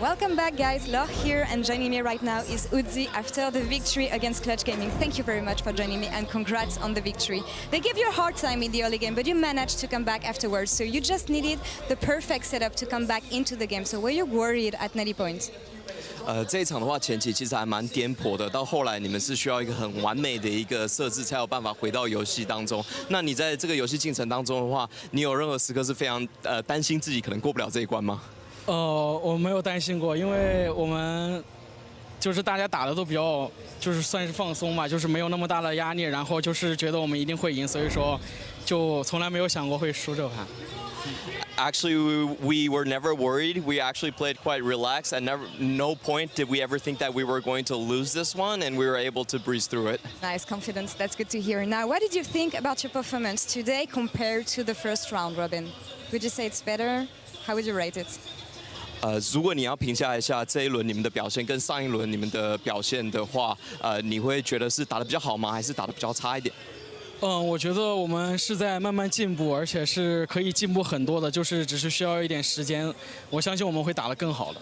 Welcome back, guys. Laure here, and joining me right now is Uzi after the victory against Clutch Gaming. Thank you very much for joining me, and congrats on the victory. They gave you a hard time in the early game, but you managed to come back afterwards. So you just needed the perfect setup to come back into the game. So were you worried at 90 points? 这一场的话，前期其实还蛮颠簸的，到后来你们是需要一个很完美的一个设置，才有办法回到游戏当中。那你在这个游戏进程当中的话，你有任何时刻是非常担心自己可能过不了这一关吗？我没有担心过，因为我们就是大家打的都比较，就是算是放松嘛，就是没有那么大的压力，然后就是觉得我们一定会赢，所以说就从来没有想过会输这盘。 Actually, we were never worried. We actually played quite relaxed, and no point did we ever think that we were going to lose this one, and we were able to breeze through it. Nice confidence. That's good to hear. Now, what did you think about your performance today compared to the first round, Robin? Would you say it's better? How would you rate it? 如果你要评价一下这一轮你们的表现跟上一轮你们的表现的话，你会觉得是打得比较好吗？还是打得比较差一点？ 我觉得我们是在慢慢进步，而且是可以进步很多的，就是只是需要一点时间。我相信我们会打得更好的。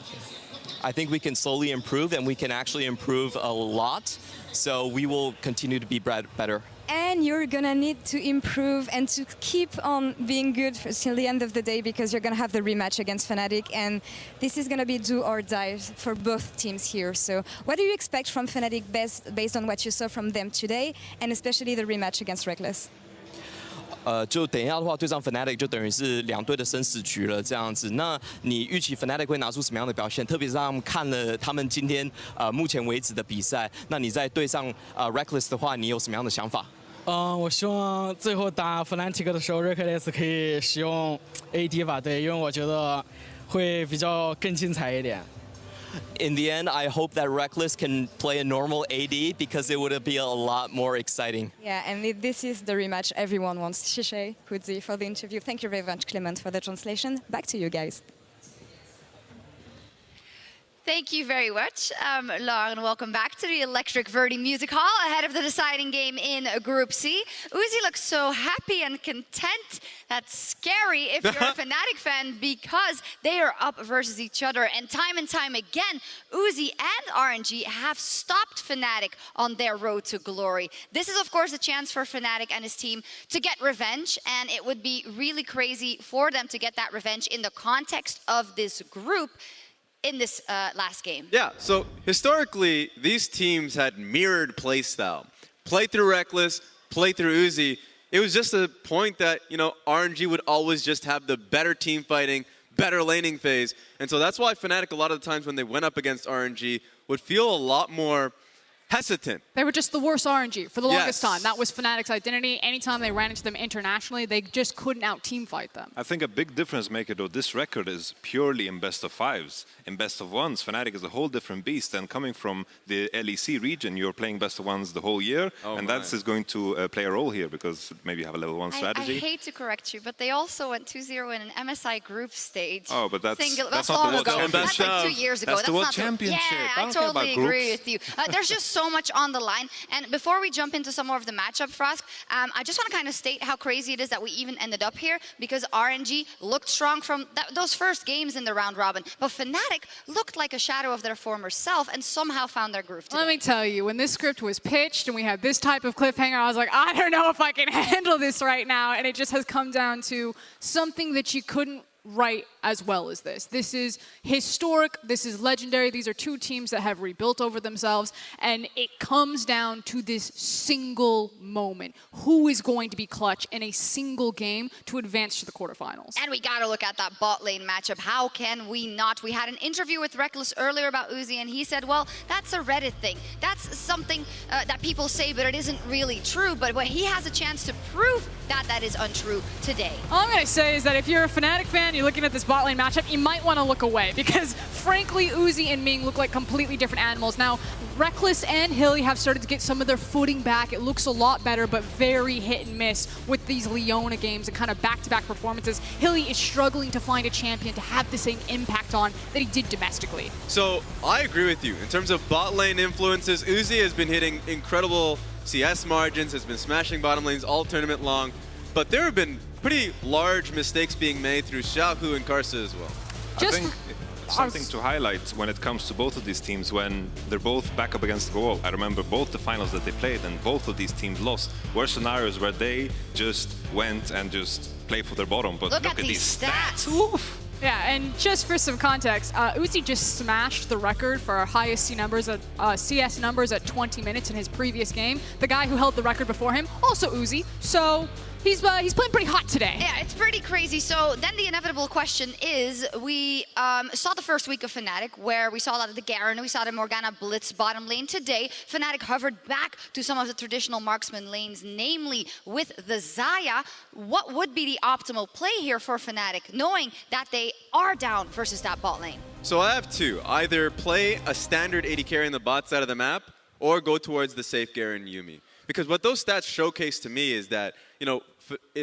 I think we can slowly improve, and we can actually improve a lot. So we will continue to be better. And you're gonna need to improve and to keep on being good till the end of the day, because you're gonna have the rematch against Fnatic, and this is gonna be do or die for both teams here. So what do you expect from Fnatic based on what you saw from them today, and especially the rematch against Rekkles? 就等一下的话，对上 Fnatic 就等于是两队的生死局了，这样子。那你预期 Fnatic 会拿出什么样的表现？特别是他们看了他们今天目前为止的比赛，那你在对上Rekkles 的话，你有什么样的想法？ 我希望最后打 Fnatic 的时候 ，Rekkles 可以使用 AD 吧，对，因为我觉得会比较更精彩一点。 In the end, I hope that Rekkles can play a normal AD because it would be a lot more exciting. Yeah, and this is the rematch everyone wants. Shishay, Hudzi for the interview. Thank you very much, Clement, for the translation. Back to you guys. Thank you very much, Laure, and welcome back to the Electric Verdi Music Hall ahead of the deciding game in Group C. Uzi looks so happy and content. That's scary if you're a Fnatic fan, because they are up versus each other. And time again, Uzi and RNG have stopped Fnatic on their road to glory. This is, of course, a chance for Fnatic and his team to get revenge, and it would be really crazy for them to get that revenge in the context of this group in this last game. Yeah, so historically, these teams had mirrored playstyle. Play through Rekkles, play through Uzi. It was just a point that, you know, RNG would always just have the better team fighting, better laning phase. And so that's why Fnatic, a lot of the times when they went up against RNG, would feel a lot more hesitant. They were just the worst RNG for the longest time. That was Fnatic's identity. Anytime they ran into them internationally, they just couldn't out-team fight them. I think a big difference maker, though, this record is purely in best of fives. In best of ones, Fnatic is a whole different beast. And coming from the LEC region, you're playing best of ones the whole year. And that is going to play a role here, because maybe you have a level 1 strategy. I hate to correct you, but they also went 2-0 in an MSI group stage. Oh, but that's not the long ago. World That's like 2 years ago. That's the World Championship. Yeah, I totally agree with you. There's just so much on the line. And before we jump into some more of the matchup, Frost, I just want to kind of state how crazy it is that we even ended up here, because RNG looked strong from those first games in the round robin, but Fnatic looked like a shadow of their former self and somehow found their groove today. Let me tell you, when this script was pitched and we had this type of cliffhanger, I was like, I don't know if I can handle this right now. And it just has come down to something that you couldn't write as well as this. This is historic, this is legendary. These are two teams that have rebuilt over themselves, and it comes down to this single moment. Who is going to be clutch in a single game to advance to the quarterfinals? And we gotta look at that bot lane matchup. How can we not? We had an interview with Rekkles earlier about Uzi, and he said, well, that's a Reddit thing. That's something that people say, but it isn't really true. But when he has a chance to prove that that is untrue today. All I'm gonna say is that if you're a Fnatic fan, you're looking at this bot lane matchup, you might want to look away, because frankly, Uzi and Ming look like completely different animals. Now, Rekkles and Hilly have started to get some of their footing back. It looks a lot better, but very hit and miss with these Leona games and kind of back-to-back performances. Hilly is struggling to find a champion to have the same impact on that he did domestically. So I agree with you. In terms of bot lane influences, Uzi has been hitting incredible CS margins, has been smashing bottom lanes all tournament long, but there have been pretty large mistakes being made through Xiaohu and Karsa as well. Something to highlight when it comes to both of these teams when they're both back up against the wall. I remember both the finals that they played and both of these teams lost were scenarios where they just went and just played for their bottom. But look at these stats. Oof. Yeah, and just for some context, Uzi just smashed the record for highest CS numbers at 20 minutes in his previous game. The guy who held the record before him, also Uzi, so he's playing pretty hot today. Yeah, it's pretty crazy. So then the inevitable question is, we saw the first week of Fnatic where we saw a lot of the Garen, we saw the Morgana blitz bottom lane. Today, Fnatic hovered back to some of the traditional marksman lanes, namely with the Xayah. What would be the optimal play here for Fnatic, knowing that they are down versus that bot lane? So I have two. Either play a standard AD carry in the bot side of the map, or go towards the safe Garen Yuumi. Because what those stats showcase to me is that, you know,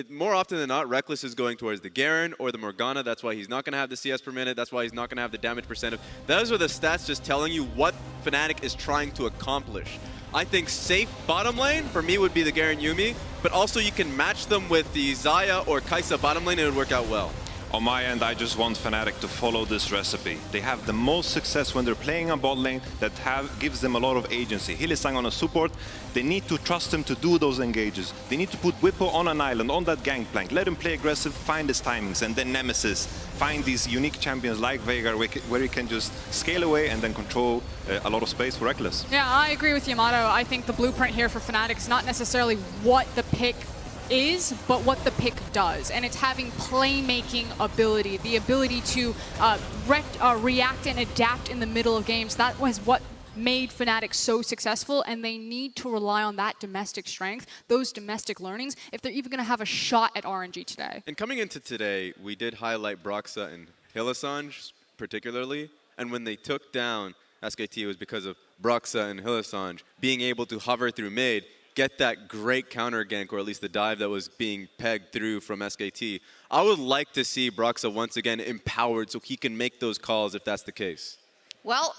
more often than not, Rekkles is going towards the Garen or the Morgana. That's why he's not going to have the CS per minute. That's why he's not going to have the damage percentage. Those are the stats just telling you what Fnatic is trying to accomplish. I think safe bottom lane, for me, would be the Garen Yuumi. But also you can match them with the Xayah or Kai'Sa bottom lane, and it would work out well. On my end, I just want Fnatic to follow this recipe. They have the most success when they're playing a bot lane that gives them a lot of agency. Hylissang on a support, they need to trust him to do those engages. They need to put Bwipo on an island, on that Gangplank. Let him play aggressive, find his timings, and then Nemesis. Find these unique champions like Veigar where he can just scale away and then control a lot of space for Rekkles. Yeah, I agree with Yamato. I think the blueprint here for Fnatic is not necessarily what the pick is, but what the pick does. And it's having playmaking ability, the ability to react and adapt in the middle of games. That was what made Fnatic so successful, and they need to rely on that domestic strength, those domestic learnings, if they're even going to have a shot at RNG today. And coming into today, we did highlight Broxah and Hylissang particularly, and when they took down SKT, it was because of Broxah and Hylissang being able to hover through mid, get that great counter gank, or at least the dive that was being pegged through from SKT. I would like to see Broxah once again empowered so he can make those calls if that's the case. Well,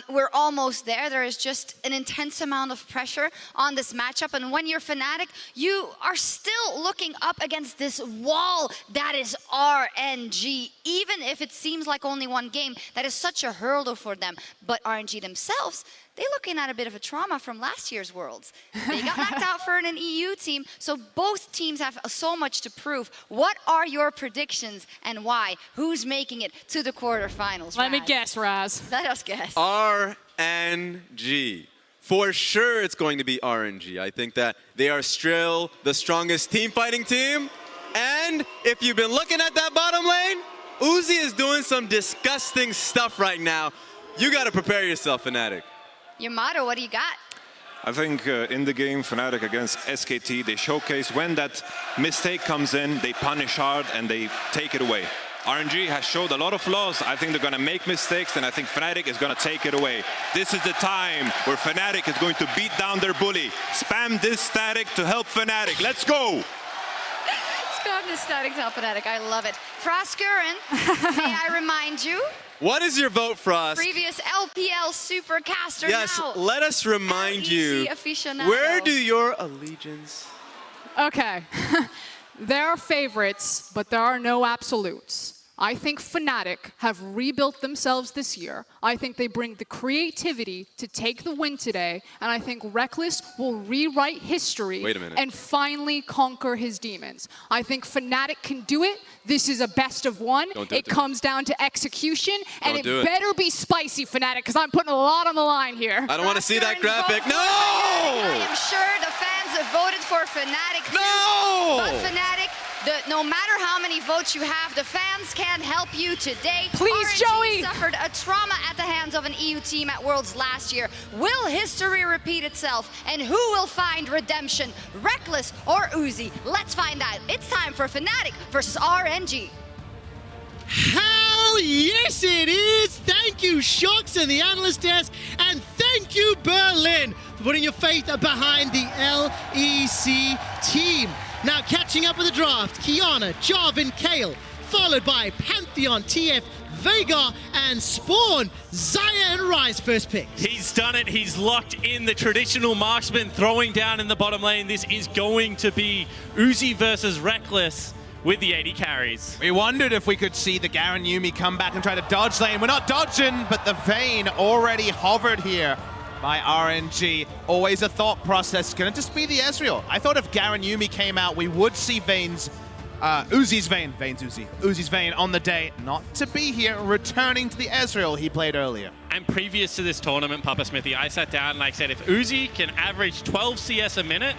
we're almost there. There is just an intense amount of pressure on this matchup. And when you're Fnatic, you are still looking up against this wall that is RNG. Even if it seems like only one game, that is such a hurdle for them. But RNG themselves, they're looking at a bit of a trauma from last year's Worlds. They got knocked out for an EU team, so both teams have so much to prove. What are your predictions and why? Who's making it to the quarterfinals, Let me guess, Raz. Let us guess. RNG. For sure it's going to be RNG. I think that they are still the strongest team fighting team. And if you've been looking at that bottom lane, Uzi is doing some disgusting stuff right now. You got to prepare yourself, Fnatic. Yamato, what do you got? I think in the game, Fnatic against SKT, they showcase when that mistake comes in, they punish hard and they take it away. RNG has showed a lot of flaws. I think they're going to make mistakes, and I think Fnatic is going to take it away. This is the time where Fnatic is going to beat down their bully. Spam this static to help Fnatic. Let's go! Spam this static to help Fnatic. I love it. Froskuren, may I remind you? What is your vote, Frost? Previous LPL supercaster. Yes, now let us remind you, aficionado. where do your allegiance? Okay. There are favorites, but there are no absolutes. I think Fnatic have rebuilt themselves this year. I think they bring the creativity to take the win today, and I think Rekkles will rewrite history and finally conquer his demons. I think Fnatic can do it. This is a best of one. It comes down to execution, and it better be spicy, Fnatic, because I'm putting a lot on the line here. I don't want to see that graphic. No! I am sure the fans have voted for Fnatic too. No! But Fnatic, no matter how many votes you have, the fans can't help you today. Please, RNG Joey! suffered a trauma at the hands of an EU team at Worlds last year. Will history repeat itself? And who will find redemption? Rekkles or Uzi? Let's find out. It's time for Fnatic versus RNG. Hell yes it is! Thank you, Shocks and the analyst desk, and thank you, Berlin, for putting your faith behind the LEC team. Now catching up with the draft, Kiana, Jarvan, Kale, followed by Pantheon, TF, Veigar, and Spawn. Xayah and Ryze first pick. He's done it. He's locked in the traditional marksman throwing down in the bottom lane. This is going to be Uzi versus Rekkles. with the AD carries. We wondered if we could see the Garen Yuumi come back and try to dodge lane. We're not dodging, but the Vayne already hovered here by RNG. Always a thought process. Gonna just be the Ezreal. I thought if Garen Yuumi came out, we would see Vayne's Uzi's Vayne on the day. Not to be here, returning to the Ezreal he played earlier. And previous to this tournament, Papa Smithy, I sat down and I said, if Uzi can average 12 CS a minute,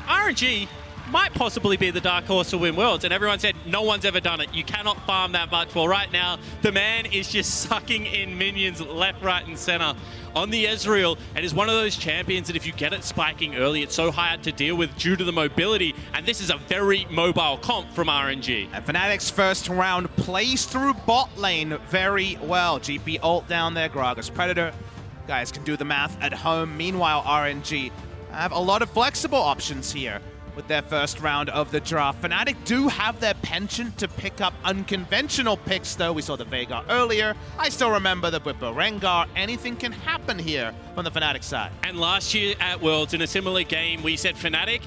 RNG might possibly be the dark horse to win Worlds. And everyone said, no one's ever done it. You cannot farm that much. Well, right now, the man is just sucking in minions left, right, and center on the Ezreal. And is one of those champions that if you get it spiking early, it's so hard to deal with due to the mobility. And this is a very mobile comp from RNG. And Fnatic's first round plays through bot lane very well. GP ult down there, Gragas Predator. Guys can do the math at home. Meanwhile, RNG have a lot of flexible options here with their first round of the draft. Fnatic do have their penchant to pick up unconventional picks, though. We saw the Veigar earlier. I still remember the Bwipo Rengar. Anything can happen here from the Fnatic side. And last year at Worlds, in a similar game, we said Fnatic,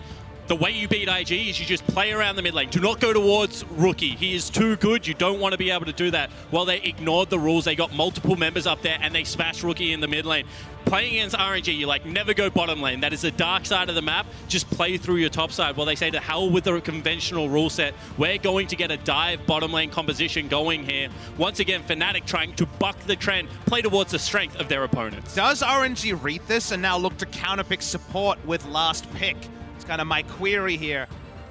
the way you beat IG is you just play around the mid lane. Do not go towards Rookie. He is too good. You don't want to be able to do that. Well, they ignored the rules. They got multiple members up there and they smashed Rookie in the mid lane. Playing against RNG, you like never go bottom lane. That is the dark side of the map. Just play through your top side. Well, they say to hell with the conventional rule set. We're going to get a dive bottom lane composition going here. Once again, Fnatic trying to buck the trend, play towards the strength of their opponents. Does RNG read this and now look to counterpick support with last pick? It's kind of my query here.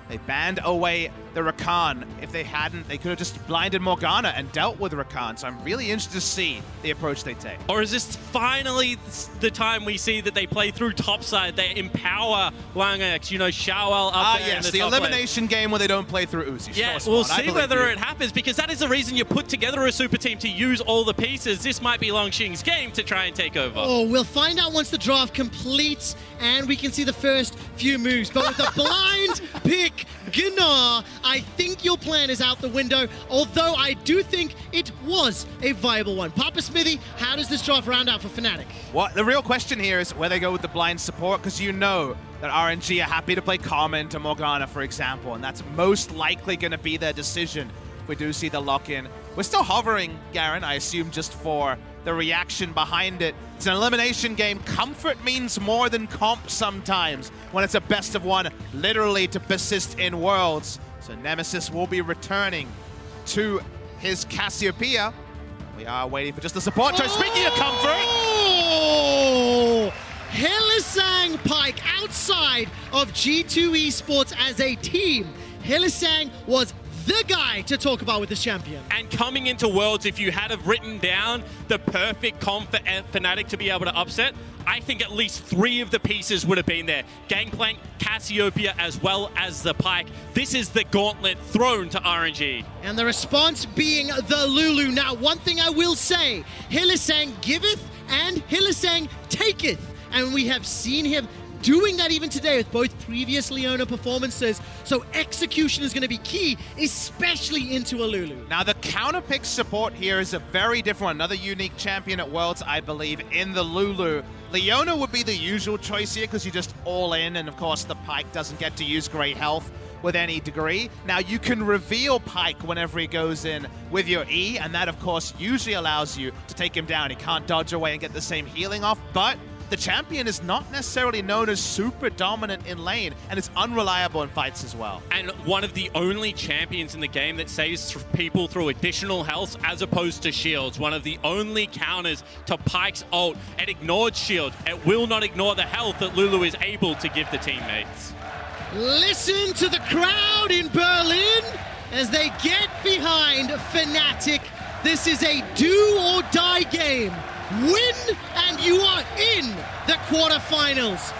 They banned away the Rakan. If they hadn't, they could have just blinded Morgana and dealt with Rakan. So I'm really interested to see the approach they take. Or is this finally the time we see that they play through topside? They empower Langx, you know, Xiaohu up there. Yes, in the top elimination game where they don't play through Uzi. Yeah, Sure, we'll Spawn, see whether it happens, because that is the reason you put together a super team, to use all the pieces. This might be Longxing's game to try and take over. Oh, we'll find out once the draft completes and we can see the first few moves. But with a blind pick, Gnar, I think your plan is out the window, although I do think it was a viable one. Papa Smithy, how does this draft round out for Fnatic? What the real question here is where they go with the blind support, because you know that RNG are happy to play Carmen to Morgana, for example, and that's most likely going to be their decision if we do see the lock-in. We're still hovering, Garen, I assume, just for the reaction behind it. It's an elimination game. Comfort means more than comp sometimes when it's a best of one, literally to persist in Worlds. So Nemesis will be returning to his Cassiopeia. We are waiting for just the support choice. Speaking of comfort. Oh! Hylissang Pyke outside of G2 Esports as a team. Hylissang was the guy to talk about with this champion. And coming into Worlds, if you had have written down the perfect comp for Fnatic to be able to upset, I think at least 3 of the pieces would have been there. Gangplank, Cassiopeia, as well as the Pyke. This is the gauntlet thrown to RNG. And the response being the Lulu. Now, one thing I will say, Hylissang giveth and Hylissang taketh. And we have seen him doing that even today with both previous Leona performances. So execution is going to be key, especially into a Lulu. Now the counter pick support here is a very different one. Another unique champion at Worlds, I believe, in the Lulu. Leona would be the usual choice here because you just all in, and of course the Pyke doesn't get to use great health with any degree. Now you can reveal Pyke whenever he goes in with your E, and that of course usually allows you to take him down. He can't dodge away and get the same healing off, but the champion is not necessarily known as super dominant in lane, and it's unreliable in fights as well. And one of the only champions in the game that saves people through additional health as opposed to shields. One of the only counters to Pyke's ult. It ignored shield. It will not ignore the health that Lulu is able to give the teammates. Listen to the crowd in Berlin as they get behind Fnatic. This is a do or die game. Win and you are in the quarterfinals.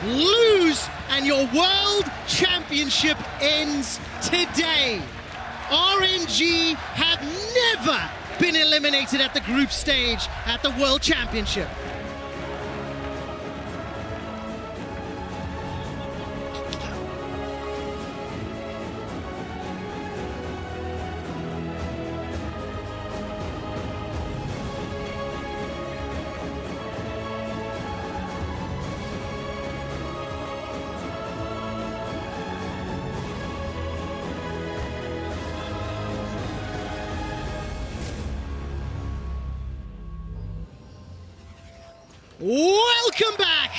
Lose and your world championship ends today. RNG have never been eliminated at the group stage at the World Championship. Welcome back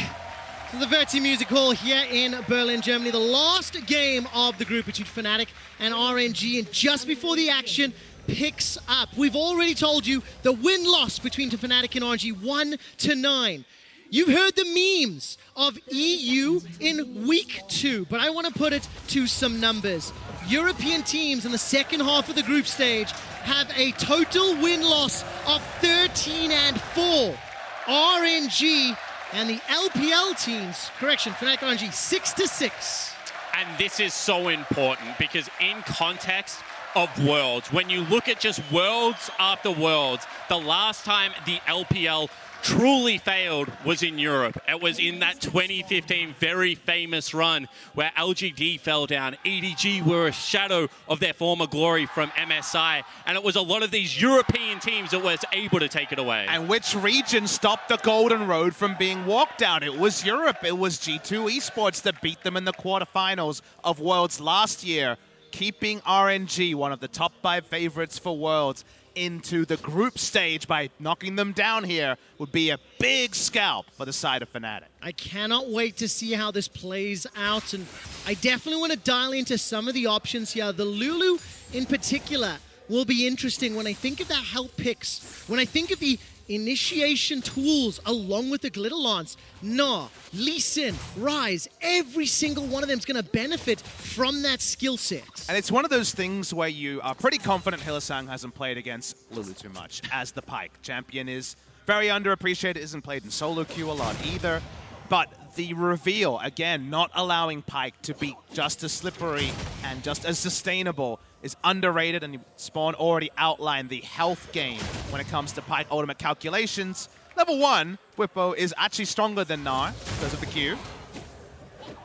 to the Verti Music Hall here in Berlin, Germany. The last game of the group between Fnatic and RNG, and just before the action picks up, we've already told you the win-loss between Fnatic and RNG, 1-9. You've heard the memes of EU in week 2, but I want to put it to some numbers. European teams in the second half of the group stage have a total win-loss of 13-4. RNG and the LPL teams, correction, Fnatic RNG, 6-6. And this is so important because in context of Worlds, when you look at just Worlds after Worlds, the last time the LPL truly failed was in Europe. It was in that 2015 very famous run where LGD fell down. EDG were a shadow of their former glory from MSI, and it was a lot of these European teams that was able to take it away. And which region stopped the Golden Road from being walked down? It was Europe. It was G2 Esports that beat them in the quarterfinals of Worlds last year, keeping RNG, one of the top 5 favorites for Worlds, into the group stage by knocking them down here would be a big scalp for the side of Fnatic. I cannot wait to see how this plays out, and I definitely want to dial into some of the options here. The Lulu in particular will be interesting when I think of that help picks, when I think of the initiation tools along with the Glitter Lance. Gnar, Lee Sin, Ryze, every single one of them is going to benefit from that skill set. And it's one of those things where you are pretty confident Hylissang hasn't played against Lulu too much, as the Pyke. Champion is very underappreciated, isn't played in solo queue a lot either. But the reveal, again, not allowing Pyke to be just as slippery and just as sustainable is underrated, and Spawn already outlined the health gain when it comes to Pyke ultimate calculations. Level 1, Bwipo is actually stronger than Gnar because of the Q.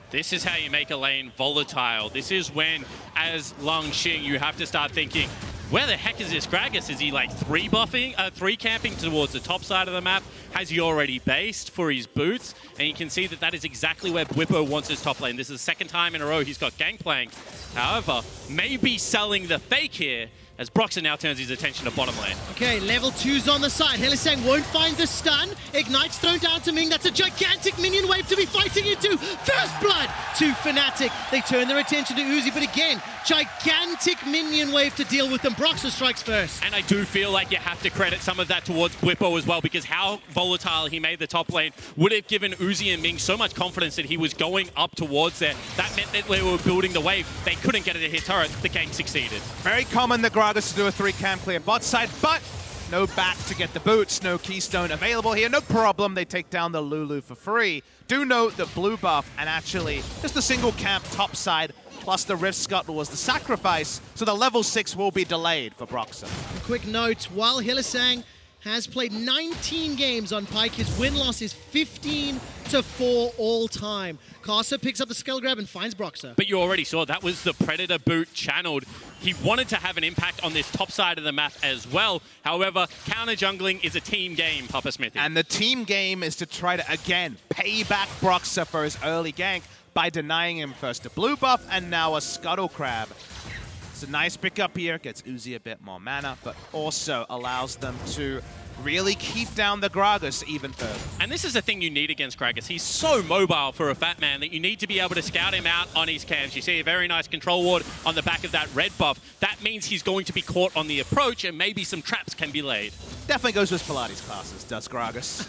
This is how you make a lane volatile. This is when, as Langx, you have to start thinking, where the heck is this Gragas? Is he like three camping towards the top side of the map? Has he already based for his boots? And you can see that that is exactly where Bwipo wants his top lane. This is the second time in a row he's got Gangplank. However, maybe selling the fake here as Broxah now turns his attention to bottom lane. Okay, level 2's on the side. Hylissang won't find the stun. Ignite's thrown down to Ming. That's a gigantic minion wave to be fighting into. First blood to Fnatic. They turn their attention to Uzi, but again, gigantic minion wave to deal with them. Broxah strikes first. And I do feel like you have to credit some of that towards Bwipo as well, because how volatile he made the top lane would have given Uzi and Ming so much confidence that he was going up towards there. That meant that they were building the wave. They couldn't get it to hit turret. The gank succeeded. Very common the Gragas to do a 3-camp clear bot side, but no back to get the boots, no keystone available here, no problem, they take down the Lulu for free. Do note that blue buff and actually just a single camp top side plus the Rift Scuttle was the sacrifice, so the level 6 will be delayed for Broxah. A quick note, while Hylissang has played 19 games on Pyke, his win-loss is 15-4 all time. Karsa picks up the skull grab and finds Broxah. But you already saw that was the Predator boot channeled. He wanted to have an impact on this top side of the map as well. However, counter jungling is a team game, Papa Smithy. And the team game is to try to, again, pay back Broxah for his early gank by denying him first a blue buff and now a Scuttle Crab. It's a nice pickup here, gets Uzi a bit more mana, but also allows them to really keep down the Gragas even further. And this is the thing you need against Gragas. He's so mobile for a fat man that you need to be able to scout him out on his camps. You see a very nice control ward on the back of that red buff. That means he's going to be caught on the approach and maybe some traps can be laid. Definitely goes with Pilates classes, does Gragas.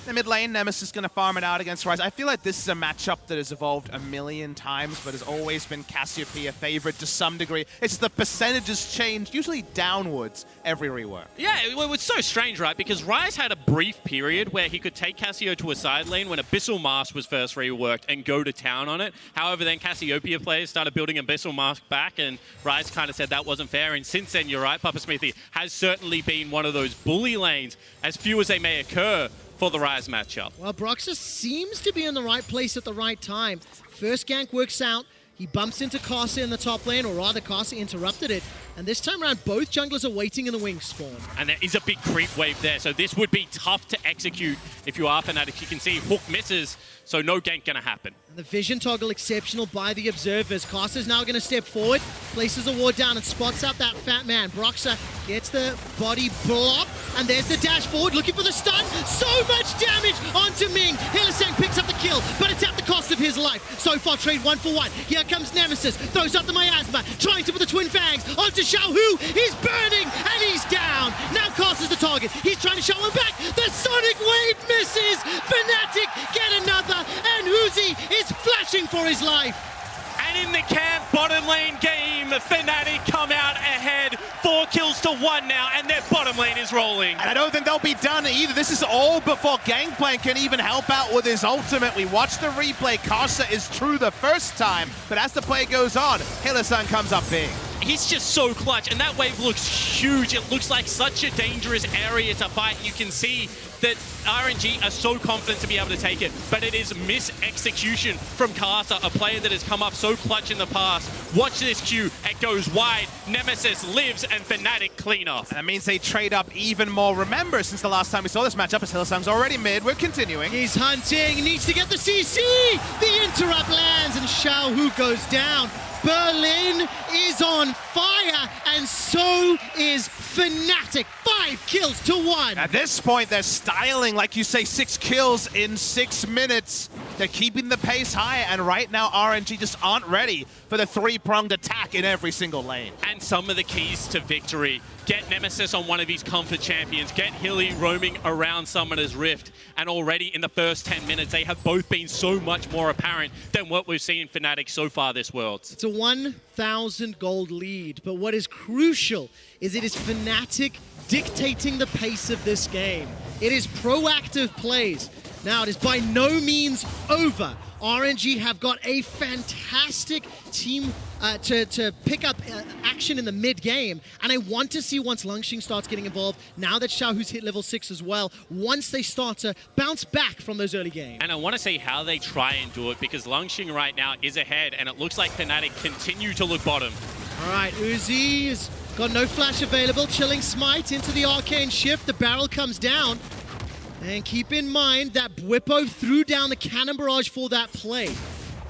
The mid lane, Nemesis is going to farm it out against Ryze. I feel like this is a matchup that has evolved a million times, but has always been Cassiopeia favorite to some degree. It's the percentages change, usually downwards, every rework. Yeah, it was so strange, right? Because Ryze had a brief period where he could take Cassio to a side lane when Abyssal Mask was first reworked and go to town on it. However, then Cassiopeia players started building Abyssal Mask back, and Ryze kind of said that wasn't fair. And since then, you're right, Papa Smithy has certainly been one of those bully lanes, as few as they may occur, for the Ryze matchup. Well, Broxah seems to be in the right place at the right time. First gank works out. He bumps into Karsa in the top lane, or rather Karsa interrupted it. And this time around, both junglers are waiting in the wing spawn. And there is a big creep wave there, so this would be tough to execute if you are Fnatic. You can see Hook misses, So no gank gonna happen. And the vision toggle exceptional by the observers. Karsa's now going to step forward, places a ward down and spots out that fat man. Broxah gets the body block, and there's the dash forward, looking for the stun. So much damage onto Ming. Hylissang picks up the kill, but it's at the cost of his life. So far, trade 1 for 1. Here comes Nemesis, throws up the miasma, trying to put the twin fangs onto Xiaohu. He's burning, and he's down. Now Karsa's the target. He's trying to show him back. The Sonic Wave misses. Fnatic get another, and Uzi is flashing for his life. And in the camp bottom lane game, Fnatic come out ahead, 4 kills to 1 now, and their bottom lane is rolling. And I don't think they'll be done either. This is all before Gangplank can even help out with his ultimate. We watched the replay. Karsa is true the first time, but as the play goes on, Hylissang comes up big. He's just so clutch, and that wave looks huge. It looks like such a dangerous area to fight. You can see that RNG are so confident to be able to take it, but it is mis-execution from Karsa, a player that has come up so clutch in the past. Watch this Q, it goes wide, Nemesis lives, and Fnatic clean off. And that means they trade up even more. Remember, since the last time we saw this matchup, as Hylissang's already mid, we're continuing. He's hunting, needs to get the CC! The interrupt lands, and Xiaohu goes down. Berlin is on fire, and so is Fnatic. 5 kills to 1. At this point, they're styling, like you say, 6 kills in 6 minutes. They're keeping the pace high, and right now RNG just aren't ready for the 3-pronged attack in every single lane. And some of the keys to victory. Get Nemesis on one of his comfort champions. Get Hilly roaming around Summoner's Rift. And already in the first 10 minutes, they have both been so much more apparent than what we've seen Fnatic so far this Worlds. It's a 1,000 gold lead, but what is crucial is it is Fnatic dictating the pace of this game. It is proactive plays. Now, it is by no means over. RNG have got a fantastic team to pick up action in the mid-game, and I want to see once Langx starts getting involved, now that Xiaohu's hit level 6 as well, once they start to bounce back from those early games. And I want to see how they try and do it, because Langx right now is ahead, and it looks like Fnatic continue to look bottom. All right, Uzi's got no flash available, chilling smite into the arcane shift, the barrel comes down. And keep in mind that Bwipo threw down the cannon barrage for that play.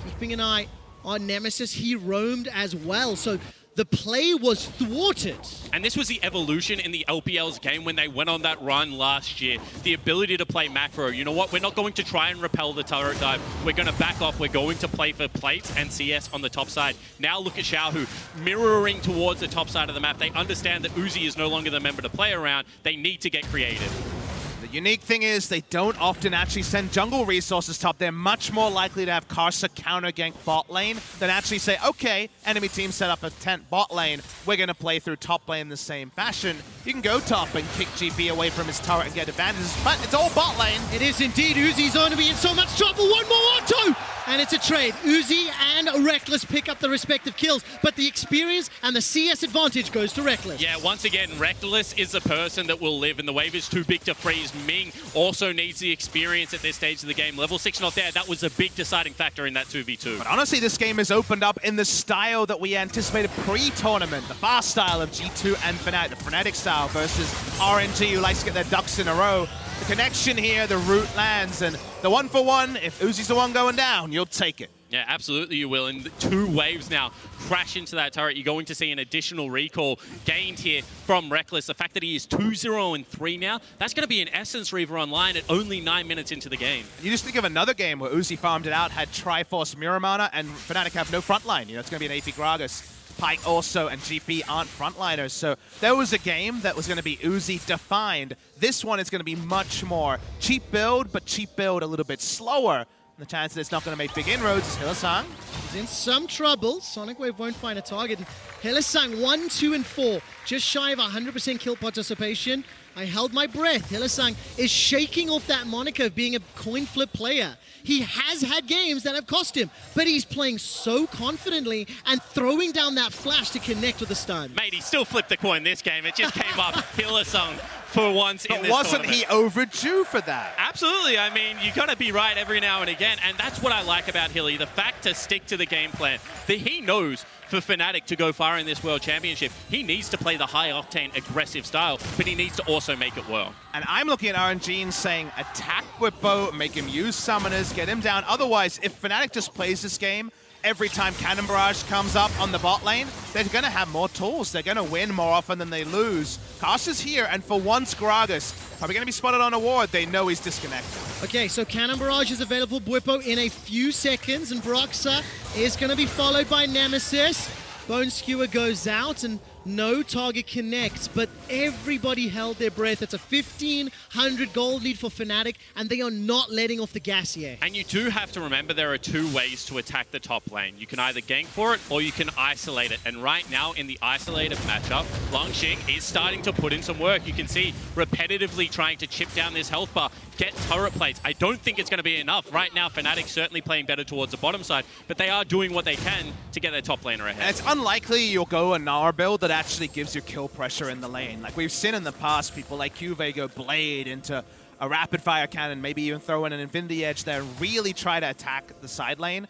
Keeping an eye on Nemesis, he roamed as well, so the play was thwarted. And this was the evolution in the LPL's game when they went on that run last year. The ability to play macro. You know what? We're not going to try and repel the turret dive. We're going to back off. We're going to play for plates and CS on the top side. Now look at Xiaohu mirroring towards the top side of the map. They understand that Uzi is no longer the member to play around. They need to get creative. The unique thing is they don't often actually send jungle resources top. They're much more likely to have Karsa counter gank bot lane than actually say, okay, enemy team set up a tent bot lane. We're going to play through top lane in the same fashion. You can go top and kick GP away from his turret and get advantages, but it's all bot lane. It is indeed. Uzi's going to be in so much trouble. One more auto! And it's a trade. Uzi and Rekkles pick up the respective kills, but the experience and the CS advantage goes to Rekkles. Yeah, once again, Rekkles is the person that will live, and the wave is too big to freeze. Ming also needs the experience at this stage of the game. Level 6 not there. That was a big deciding factor in that 2v2. But honestly, this game is opened up in the style that we anticipated pre-tournament. The fast style of G2 and Fnatic. The Fnatic style versus RNG, who likes to get their ducks in a row. The connection here, the root lands, and the 1 for 1, if Uzi's the one going down, you'll take it. Yeah, absolutely you will. And 2 waves now crash into that turret. You're going to see an additional recall gained here from Rekkles. The fact that he is 2-0-3 now, that's going to be an Essence Reaver online at only 9 minutes into the game. You just think of another game where Uzi farmed it out, had Triforce Mirror Mana, and Fnatic have no frontline. You know, it's going to be an AP Gragas. Pyke also and GP aren't frontliners, so there was a game that was going to be Uzi defined. This one is going to be much more cheap build, but cheap build a little bit slower. The chance that it's not going to make big inroads is Hylissang. He's in some trouble. Sonic Wave won't find a target. Hylissang 1, 2, and 4. Just shy of 100% kill participation. I held my breath. Hylissang is shaking off that moniker of being a coin flip player. He has had games that have cost him, but he's playing so confidently and throwing down that flash to connect with the stun. Mate, he still flipped the coin this game. It just came up. Hylissang for once in But this wasn't tournament. he overdue for that? Absolutely. I mean, you got to be right every now and again, and that's what I like about Hilly, the fact to stick to the game plan. That he knows for Fnatic to go far in this World Championship, he needs to play the high-octane, aggressive style, but he needs to also make it work. And I'm looking at RNG and saying, attack Bwipo, make him use summoners, get him down. Otherwise, if Fnatic just plays this game, every time Cannon Barrage comes up on the bot lane, they're going to have more tools. They're going to win more often than they lose. Karsa's here, and for once, Gragas probably going to be spotted on a ward. They know he's disconnected. Okay, so Cannon Barrage is available for Bwipo in a few seconds, and Broxah is going to be followed by Nemesis. Bone Skewer goes out, and no target connects, but everybody held their breath. It's a 1,500 gold lead for Fnatic, and they are not letting off the gas here. And you do have to remember there are two ways to attack the top lane. You can either gank for it or you can isolate it. And right now in the isolated matchup, Langx is starting to put in some work. You can see repetitively trying to chip down this health bar, get turret plates. I don't think it's going to be enough. Right now, Fnatic certainly playing better towards the bottom side, but they are doing what they can to get their top laner ahead. And it's unlikely you'll go a Gnar build that actually gives you kill pressure in the lane. Like we've seen in the past, people like Juve go Blade into a rapid fire cannon, maybe even throw in an Infinity Edge there and really try to attack the side lane.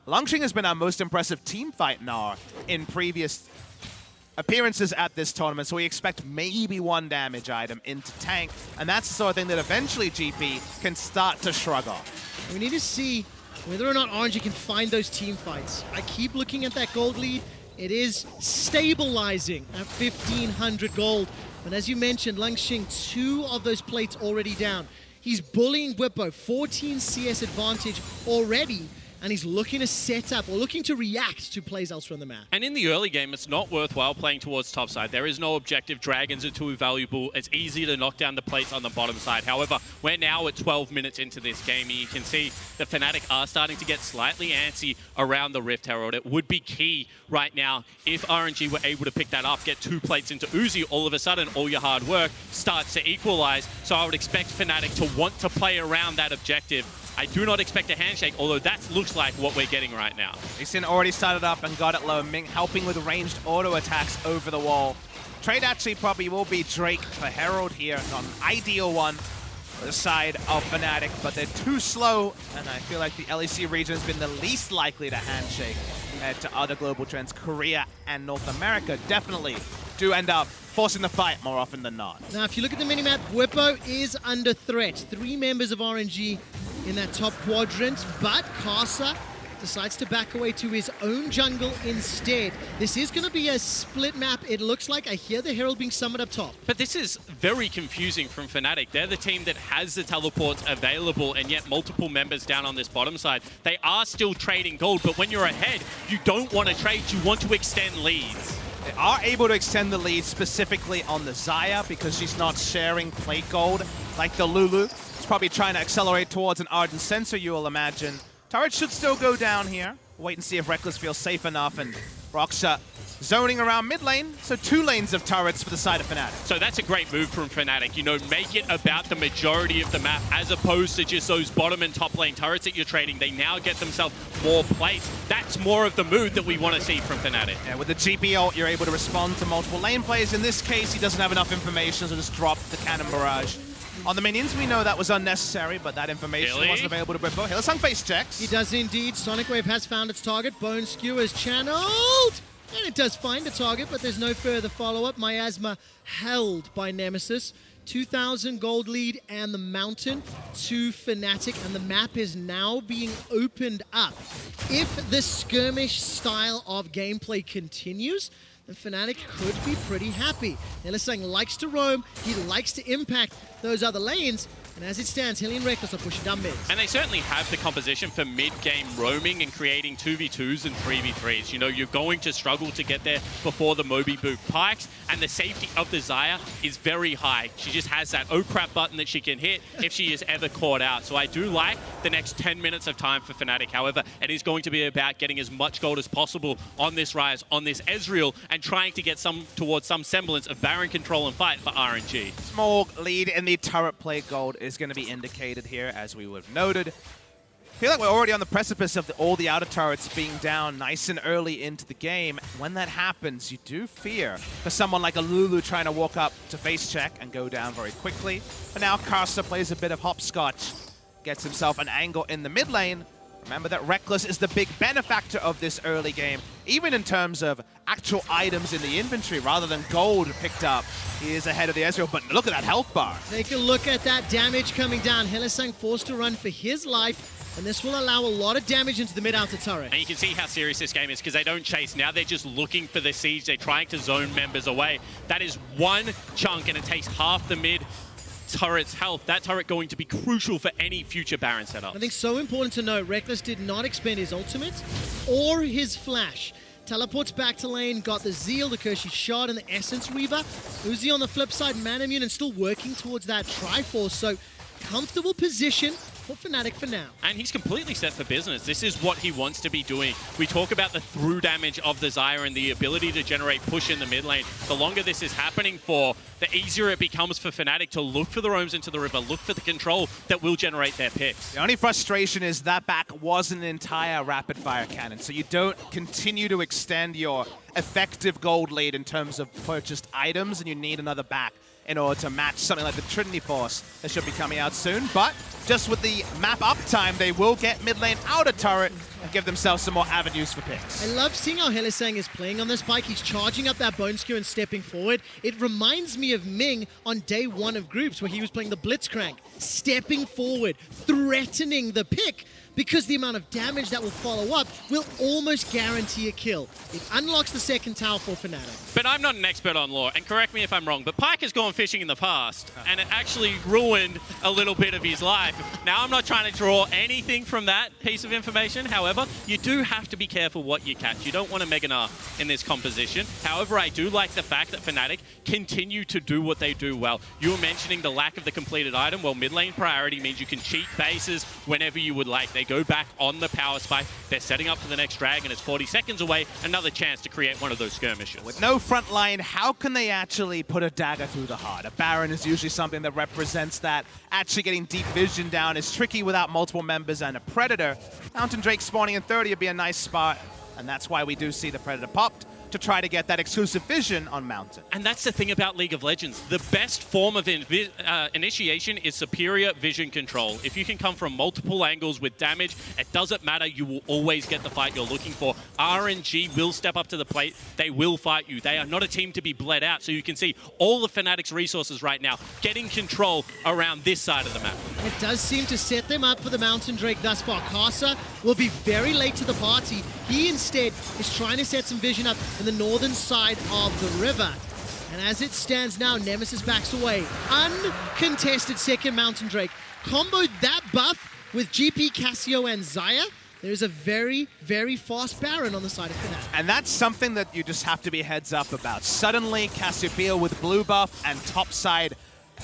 Langx has been our most impressive team fight Gnar in previous appearances at this tournament, so we expect maybe one damage item into tank, and that's the sort of thing that eventually GP can start to shrug off. We need to see whether or not RNG can find those team fights. I keep looking at that gold lead. It is stabilizing at 1,500 gold. But as you mentioned, Langx, 2 of those plates already down. He's bullying Bwipo, 14 CS advantage already, and he's looking to set up or looking to react to plays elsewhere on the map. And in the early game, it's not worthwhile playing towards top side. There is no objective. Dragons are too valuable. It's easy to knock down the plates on the bottom side. However, we're now at 12 minutes into this game, and you can see the Fnatic are starting to get slightly antsy around the Rift Herald. It would be key right now if RNG were able to pick that up, get 2 plates into Uzi, all of a sudden all your hard work starts to equalize. So I would expect Fnatic to want to play around that objective. I do not expect a handshake, although that looks like what we're getting right now. Ixin already started up and got it low. Ming helping with ranged auto attacks over the wall. Trade actually probably will be Drake for Herald here. Not an ideal one for the side of Fnatic, but they're too slow, and I feel like the LEC region has been the least likely to handshake compared to other global trends. Korea and North America definitely do end up forcing the fight more often than not. Now, if you look at the minimap, Bwipo is under threat. 3 members of RNG in that top quadrant, but Karsa decides to back away to his own jungle instead. This is going to be a split map, it looks like. I hear the Herald being summoned up top. But this is very confusing from Fnatic. They're the team that has the teleports available, and yet multiple members down on this bottom side. They are still trading gold, but when you're ahead, you don't want to trade, you want to extend leads. They are able to extend the lead specifically on the Xayah because she's not sharing plate gold like the Lulu. She's probably trying to accelerate towards an Ardent Sensor, you will imagine. Turret should still go down here. Wait and see if Rekkles feels safe enough, and Broxah zoning around mid lane, so 2 lanes of turrets for the side of Fnatic. So that's a great move from Fnatic. You know, make it about the majority of the map as opposed to just those bottom and top lane turrets that you're trading. They now get themselves more plates. That's more of the move that we want to see from Fnatic. Yeah, with the GP ult, you're able to respond to multiple lane plays. In this case, he doesn't have enough information, so just drop the Cannon Barrage. On the minions, we know that was unnecessary, but that information wasn't available to Bwipo. Hylissang face checks. He does indeed. Sonic Wave has found its target. Bone Skewer's channeled. And it does find a target, but there's no further follow-up. Miasma held by Nemesis. 2,000 gold lead and the mountain to Fnatic, and the map is now being opened up. If the skirmish style of gameplay continues, then Fnatic could be pretty happy. Hylissang likes to roam, he likes to impact those other lanes, and as it stands, Hilly and Rekkles are pushing down mid. And they certainly have the composition for mid-game roaming and creating 2v2s and 3v3s. You know, you're going to struggle to get there before the Moby Boot Pikes, and the safety of the Xayah is very high. She just has that oh crap button that she can hit if she is ever caught out. So I do like the next 10 minutes of time for Fnatic. However, it is going to be about getting as much gold as possible on this Ryze, on this Ezreal, and trying to get towards some semblance of Baron control and fight for RNG. Small lead in the turret play gold is going to be indicated here, as we would have noted. I feel like we're already on the precipice of all the outer turrets being down nice and early into the game. When that happens, you do fear for someone like a Lulu trying to walk up to face check and go down very quickly. But now Karsa plays a bit of hopscotch, gets himself an angle in the mid lane. Remember that Rekkles is the big benefactor of this early game, even in terms of actual items in the inventory rather than gold picked up. He is ahead of the Ezreal, but look at that health bar. Take a look at that damage coming down. Hylissang forced to run for his life, and this will allow a lot of damage into the mid-outer turret. And you can see how serious this game is because they don't chase. Now they're just looking for the siege. They're trying to zone members away. That is one chunk, and it takes half the mid turret's health. That turret going to be crucial for any future Baron setup. I think so important to note, Rekkles did not expend his ultimate or his flash. Teleports back to lane, got the Zeal, the Kershi shot, and the Essence Reaver. Uzi on the flip side, man immune, and still working towards that Triforce. So comfortable position for Fnatic for now. And he's completely set for business. This is what he wants to be doing. We talk about the through damage of the Xayah and the ability to generate push in the mid lane. The longer this is happening for, the easier it becomes for Fnatic to look for the roams into the river, look for the control that will generate their picks. The only frustration is that back was an entire rapid fire cannon, so you don't continue to extend your effective gold lead in terms of purchased items, and you need another back in order to match something like the Trinity Force that should be coming out soon. But just with the map uptime, they will get mid lane outer turret and give themselves some more avenues for picks. I love seeing how Hylissang is playing on this Pyke. He's charging up that bone skewer and stepping forward. It reminds me of Ming on day one of groups where he was playing the Blitzcrank, stepping forward, threatening the pick, because the amount of damage that will follow up will almost guarantee a kill. It unlocks the second tower for Fnatic. But I'm not an expert on lore, and correct me if I'm wrong, but Pyke has gone fishing in the past, and it actually ruined a little bit of his life. Now, I'm not trying to draw anything from that piece of information. However, you do have to be careful what you catch. You don't want a Mega Gnar in this composition. However, I do like the fact that Fnatic continue to do what they do well. You were mentioning the lack of the completed item. Well, mid lane priority means you can cheat bases whenever you would like. They go back on the power spike. They're setting up for the next dragon. It's 40 seconds away. Another chance to create one of those skirmishes. With no front line, how can they actually put a dagger through the heart? A Baron is usually something that represents that. Actually getting deep vision down is tricky without multiple members and a Predator. Mountain Drake spawning in 30 would be a nice spot, and that's why we do see the Predator popped to try to get that exclusive vision on Mountain. And that's the thing about League of Legends. The best form of initiation is superior vision control. If you can come from multiple angles with damage, it doesn't matter. You will always get the fight you're looking for. RNG will step up to the plate. They will fight you. They are not a team to be bled out. So you can see all of Fnatic's resources right now getting control around this side of the map. It does seem to set them up for the Mountain Drake thus far. Karsa will be very late to the party. He instead is trying to set some vision up in the northern side of the river. And as it stands now, Nemesis backs away. Uncontested second Mountain Drake. Comboed that buff with GP, Cassio, and Xayah. There's a very, very fast Baron on the side of Fnatic. And that's something that you just have to be heads up about. Suddenly, Cassiopeia with blue buff and topside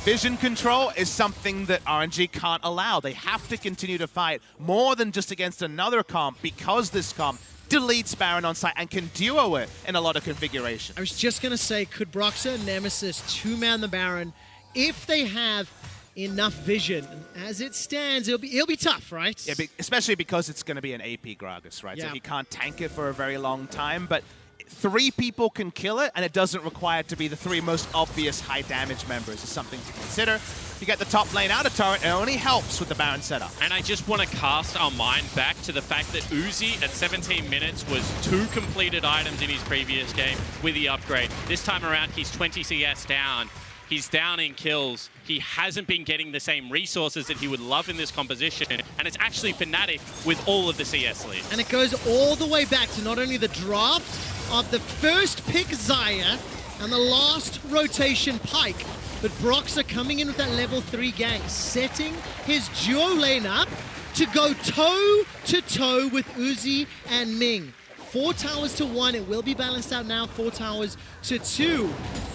vision control is something that RNG can't allow. They have to continue to fight more than just against another comp, because this comp deletes Baron on site and can duo it in a lot of configurations. I was just going to say, could Broxah and Nemesis two-man the Baron if they have enough vision? As it stands, it'll be tough, right? Yeah, especially because it's going to be an AP Gragas, right? Yeah. So he can't tank it for a very long time, but 3 people can kill it, and it doesn't require it to be the 3 most obvious high damage members. Is something to consider. If you get the top lane out of turret, it only helps with the Baron setup. And I just want to cast our mind back to the fact that Uzi at 17 minutes was 2 completed items in his previous game with the upgrade. This time around, he's 20 CS down. He's down in kills. He hasn't been getting the same resources that he would love in this composition. And it's actually Fnatic with all of the CS lead. And it goes all the way back to not only the draft of the first pick Xayah and the last rotation Pyke, but Broxah coming in with that level 3 gank, setting his duo lane up to go toe-to-toe with Uzi and Ming. 4 towers to 1, it will be balanced out now, 4 towers to 2.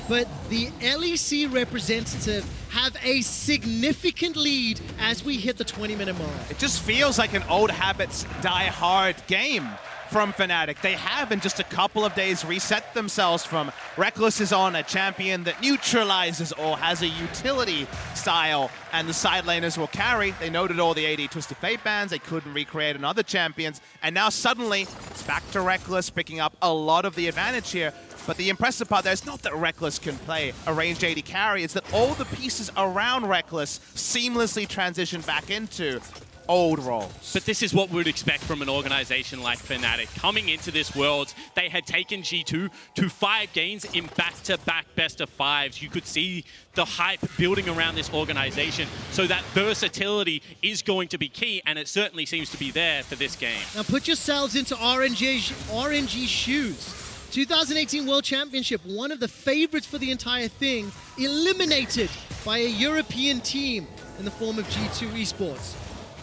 But the LEC representative have a significant lead as we hit the 20-minute mark. It just feels like an old habits die hard game from Fnatic. They have in just a couple of days reset themselves from Rekkles is on a champion that neutralizes or has a utility style, and the side laners will carry. They noted all the AD Twisted Fate bans. They couldn't recreate on other champions, and now suddenly it's back to Rekkles picking up a lot of the advantage here. But the impressive part there is not that Rekkles can play a ranged AD carry, it's that all the pieces around Rekkles seamlessly transition back into old roles. But this is what we would expect from an organization like Fnatic. Coming into this Worlds, they had taken G2 to 5 games in back-to-back best-of-5s. You could see the hype building around this organization. So that versatility is going to be key, and it certainly seems to be there for this game. Now put yourselves into RNG shoes. 2018 World Championship, one of the favorites for the entire thing, eliminated by a European team in the form of G2 Esports.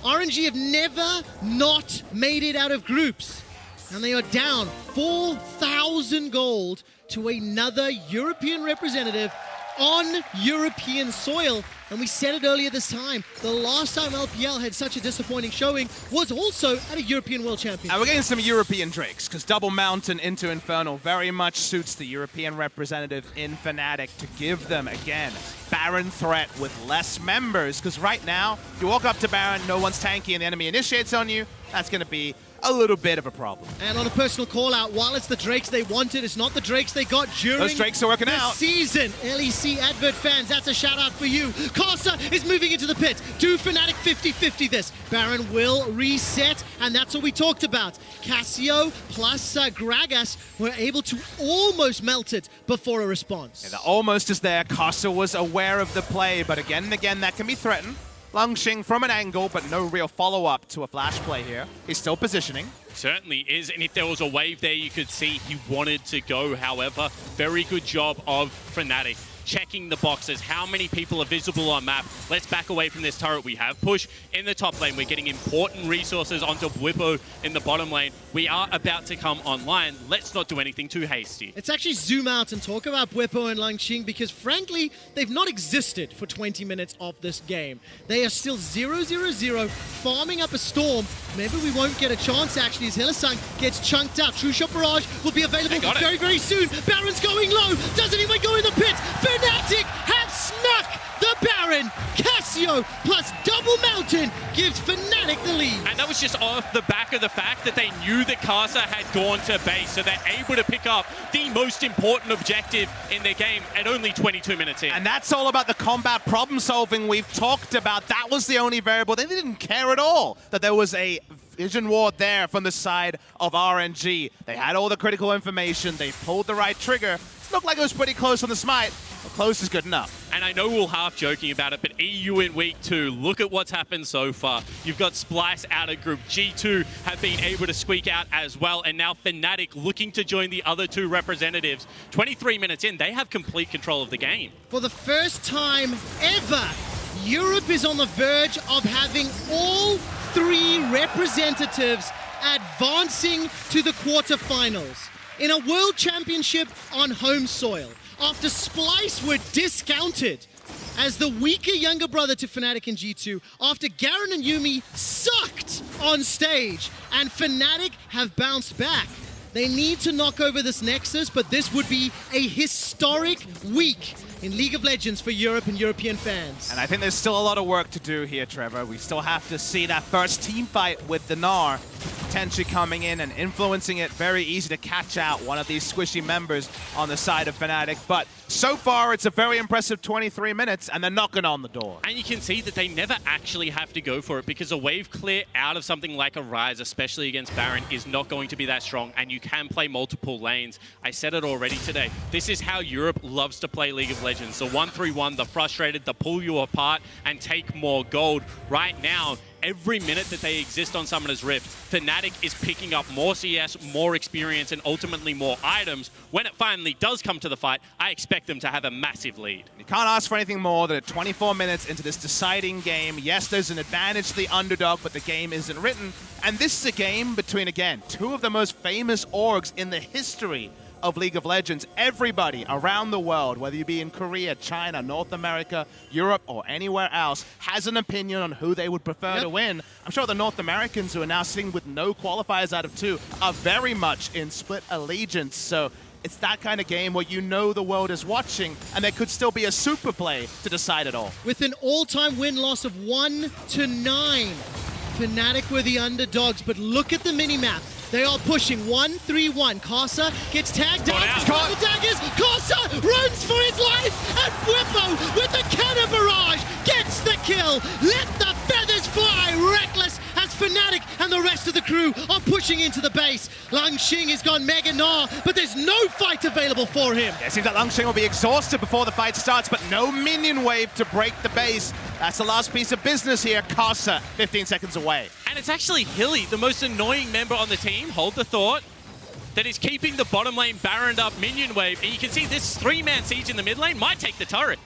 RNG have never not made it out of groups, and they are down 4,000 gold to another European representative on European soil. And we said it earlier this time, the last time LPL had such a disappointing showing was also at a European World Championship. And we're getting some European Drakes, because Double Mountain into Infernal very much suits the European representative in Fnatic to give them, again, Baron threat with less members, because right now, if you walk up to Baron, no one's tanky, and the enemy initiates on you, that's going to be a little bit of a problem. And on a personal call out, while it's the Drakes they wanted, it's not the Drakes they got during those Drakes are working the out. season. LEC advert fans, that's a shout out for you. Karsa is moving into the pit. Do Fnatic 50-50 this. Baron will reset, and that's what we talked about. Cassio plus Gragas were able to almost melt it before a response. Yeah, the almost is there. Karsa was aware of the play, but again and again, that can be threatened. Langx from an angle, but no real follow-up to a flash play here. He's still positioning. Certainly is, and if there was a wave there, you could see he wanted to go. However, very good job of Fnatic checking the boxes. How many people are visible on map? Let's back away from this turret. We have push in the top lane. We're getting important resources onto Bwipo in the bottom lane. We are about to come online. Let's not do anything too hasty. Let's actually zoom out and talk about Bwipo and Langx, because frankly, they've not existed for 20 minutes of this game. They are still 0-0-0, farming up a storm. Maybe we won't get a chance actually as Hylissang gets chunked out. True Shot Barrage will be available very, very soon. Baron's going low. Does anyone go in the pit? Fnatic have snuck the Baron. Cassio plus Double Mountain gives Fnatic the lead. And that was just off the back of the fact that they knew that Karsa had gone to base, so they're able to pick up the most important objective in their game at only 22 minutes in. And that's all about the combat problem solving we've talked about. That was the only variable. They didn't care at all that there was a vision ward there from the side of RNG. They had all the critical information. They pulled the right trigger. Looked like it was pretty close on the smite. Well, close is good enough. And I know we're half joking about it, but EU in week 2, look at what's happened so far. You've got Splice out of group. G2 have been able to squeak out as well, and now Fnatic looking to join the other 2 representatives. 23 minutes in, they have complete control of the game. For the first time ever, Europe is on the verge of having all 3 representatives advancing to the quarterfinals in a World Championship on home soil, after Splice were discounted as the weaker younger brother to Fnatic and G2, after Garen and Yuumi sucked on stage, and Fnatic have bounced back. They need to knock over this Nexus, but this would be a historic week in League of Legends for Europe and European fans. And I think there's still a lot of work to do here, Trevor. We still have to see that first team fight with the Gnar potentially coming in and influencing it. Very easy to catch out one of these squishy members on the side of Fnatic. But so far, it's a very impressive 23 minutes, and they're knocking on the door. And you can see that they never actually have to go for it, because a wave clear out of something like a Ryze, especially against Baron, is not going to be that strong, and you can play multiple lanes. I said it already today. This is how Europe loves to play League of Legends. The 1-3-1, the frustrated, the pull you apart and take more gold. Right now, every minute that they exist on Summoner's Rift, Fnatic is picking up more CS, more experience, and ultimately more items. When it finally does come to the fight, I expect them to have a massive lead. You can't ask for anything more than 24 minutes into this deciding game. Yes, there's an advantage to the underdog, but the game isn't written. And this is a game between, again, 2 of the most famous orgs in the history of League of Legends. Everybody around the world, whether you be in Korea, China, North America, Europe, or anywhere else, has an opinion on who they would prefer to win. I'm sure the North Americans, who are now sitting with no qualifiers out of 2, are very much in split allegiance. So it's that kind of game where you know the world is watching, and there could still be a super play to decide it all. With an all-time win-loss of 1-9, Fnatic were the underdogs, but look at the mini-map. They are pushing 1-3-1. Karsa gets tagged out. The daggers. Karsa runs for his life, and Bwipo with the cannon barrage gets the kill. Let the feathers fly. Rekkles as Fnatic and the rest of the crew are pushing into the base. Langx has gone mega Gnar, but there's no fight available for him. Yeah, it seems like Langx will be exhausted before the fight starts, but no minion wave to break the base. That's the last piece of business here. Karsa, 15 seconds away. And it's actually Hilly, the most annoying member on the team, hold the thought, that is keeping the bottom lane Baroned up minion wave. And you can see this 3-man siege in the mid lane might take the turret.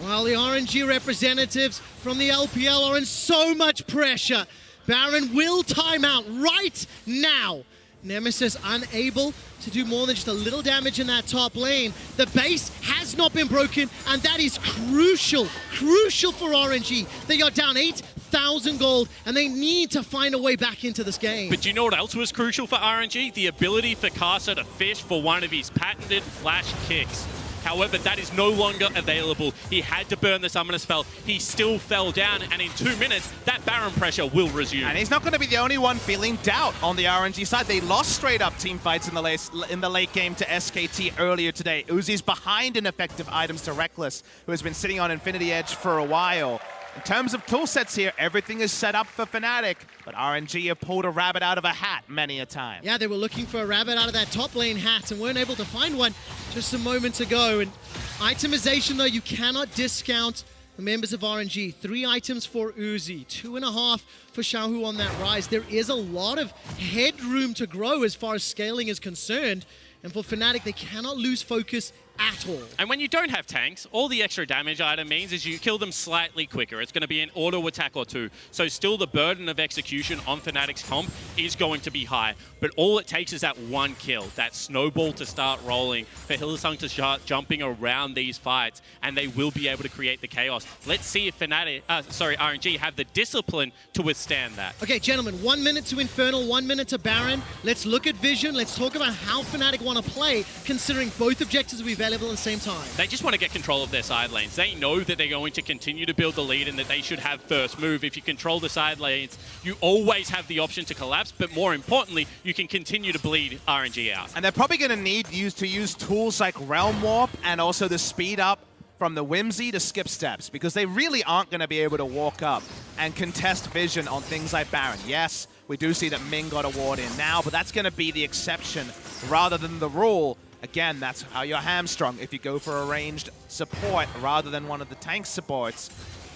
Well, the RNG representatives from the LPL are in so much pressure. Baron will time out right now. Nemesis unable to do more than just a little damage in that top lane. The base has not been broken, and that is crucial for RNG. They are down 8,000 gold, and they need to find a way back into this game. But do you know what else was crucial for RNG? The ability for Karsa to fish for one of his patented flash kicks. However, that is no longer available. He had to burn the summoner spell. He still fell down, and in 2 minutes, that Baron pressure will resume. And he's not going to be the only one feeling doubt on the RNG side. They lost straight-up team fights in the late game to SKT earlier today. Uzi's behind in effective items to Rekkles, who has been sitting on Infinity Edge for a while. In terms of tool sets here, everything is set up for Fnatic, but RNG have pulled a rabbit out of a hat many a time. Yeah, they were looking for a rabbit out of that top lane hat and weren't able to find one just a moment ago. And itemization, though, you cannot discount the members of RNG. 3 items for Uzi, 2.5 for Xiaohu on that Ryze. There is a lot of headroom to grow as far as scaling is concerned. And for Fnatic, they cannot lose focus at all. And when you don't have tanks, all the extra damage item means is you kill them slightly quicker. It's going to be an auto attack or 2. So still the burden of execution on Fnatic's comp is going to be high. But all it takes is that 1 kill, that snowball to start rolling, for Hylissang to start jumping around these fights, and they will be able to create the chaos. Let's see if RNG have the discipline to withstand that. Okay, gentlemen, 1 minute to Infernal, 1 minute to Baron. Let's look at Vision. Let's talk about how Fnatic want to play, considering both objectives will be available at the same time. They just want to get control of their side lanes. They know that they're going to continue to build the lead and that they should have first move. If you control the side lanes, you always have the option to collapse, but more importantly, you can continue to bleed RNG out. And they're probably going to need to use tools like Realm Warp and also the speed up from the Whimsy to skip steps, because they really aren't going to be able to walk up and contest Vision on things like Baron. Yes, we do see that Ming got a ward in now, but that's going to be the exception rather than the rule. Again, that's how you're hamstrung if you go for a ranged support rather than one of the tank supports.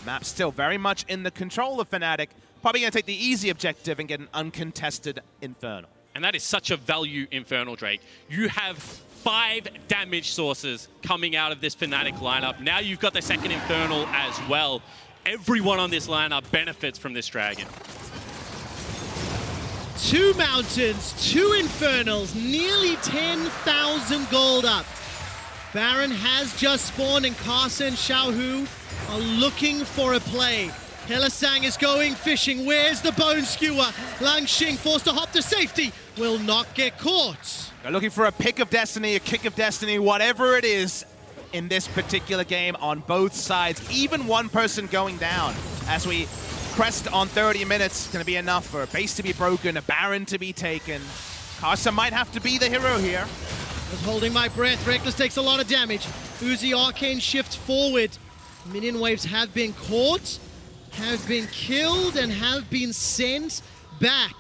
Map's still very much in the control of Fnatic. Probably going to take the easy objective and get an uncontested Infernal. And that is such a value Infernal, Drake. You have 5 damage sources coming out of this Fnatic lineup. Now you've got the second Infernal as well. Everyone on this lineup benefits from this dragon. 2 mountains, 2 Infernals, nearly 10,000 gold up. Baron has just spawned, and Karsa and Xiaohu are looking for a play. Hylissang is going fishing. Where's the Bone Skewer? Langx forced to hop to safety, will not get caught. They're looking for a pick of destiny, a kick of destiny, whatever it is in this particular game on both sides. Even one person going down as we crest on 30 minutes. Going to be enough for a base to be broken, a Baron to be taken. Karsa might have to be the hero here. I was holding my breath. Rekkles takes a lot of damage. Uzi Arcane shift forward. Minion waves have been caught, have been killed, and have been sent back.